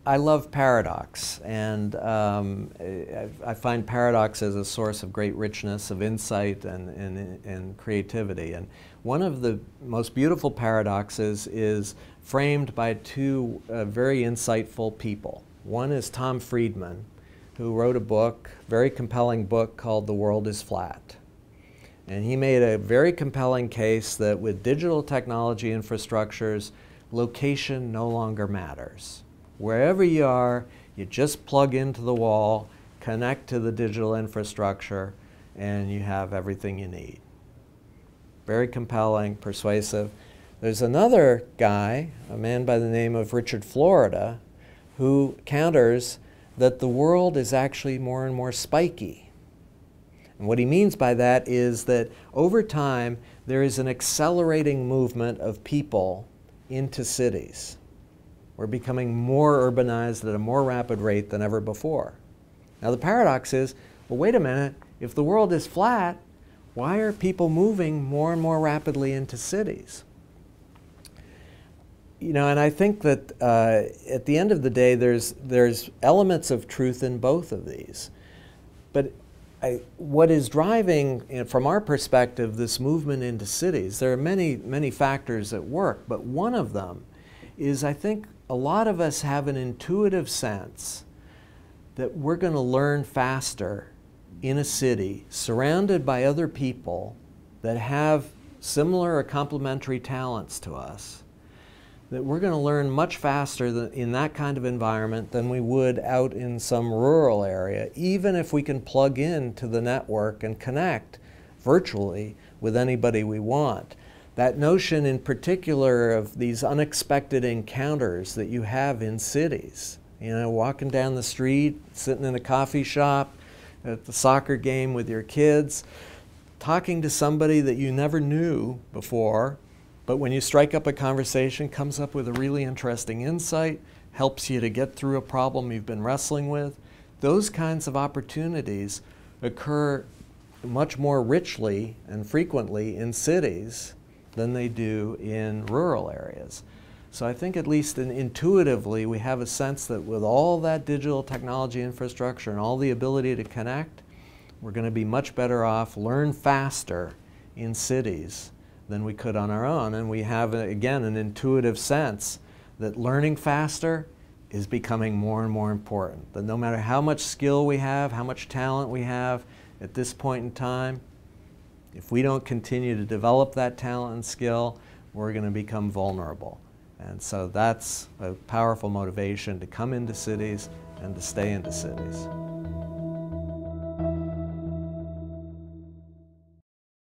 I love paradox, and I find paradox as a source of great richness, of insight and creativity. And one of the most beautiful paradoxes is framed by two very insightful people. One is Tom Friedman, who wrote a book, very compelling book called The World is Flat. And he made a very compelling case that with digital technology infrastructures, location no longer matters. Wherever you are, you just plug into the wall, connect to the digital infrastructure, and you have everything you need. Very compelling, persuasive. There's another guy, a man by the name of Richard Florida, who counters that the world is actually more and more spiky. And what he means by that is that over time, there is an accelerating movement of people into cities. We're becoming more urbanized at a more rapid rate than ever before. Now the paradox is, well, wait a minute, if the world is flat, why are people moving more and more rapidly into cities? You know, and I think that at the end of the day, there's elements of truth in both of these. But what is driving, from our perspective, this movement into cities, there are many factors at work, but one of them is, I think, a lot of us have an intuitive sense that we're going to learn faster in a city, surrounded by other people that have similar or complementary talents to us, that we're going to learn much faster in that kind of environment than we would out in some rural area, even if we can plug in to the network and connect virtually with anybody we want. That notion in particular of these unexpected encounters that you have in cities, you know, walking down the street, sitting in a coffee shop, at the soccer game with your kids, talking to somebody that you never knew before, but when you strike up a conversation, comes up with a really interesting insight, helps you to get through a problem you've been wrestling with. Those kinds of opportunities occur much more richly and frequently in cities than they do in rural areas. So I think at least intuitively we have a sense that with all that digital technology infrastructure and all the ability to connect, we're going to be much better off, learn faster in cities than we could on our own. And we have, again, an intuitive sense that learning faster is becoming more and more important. That no matter how much skill we have, how much talent we have at this point in time, if we don't continue to develop that talent and skill, we're going to become vulnerable. And so that's a powerful motivation to come into cities and to stay into cities.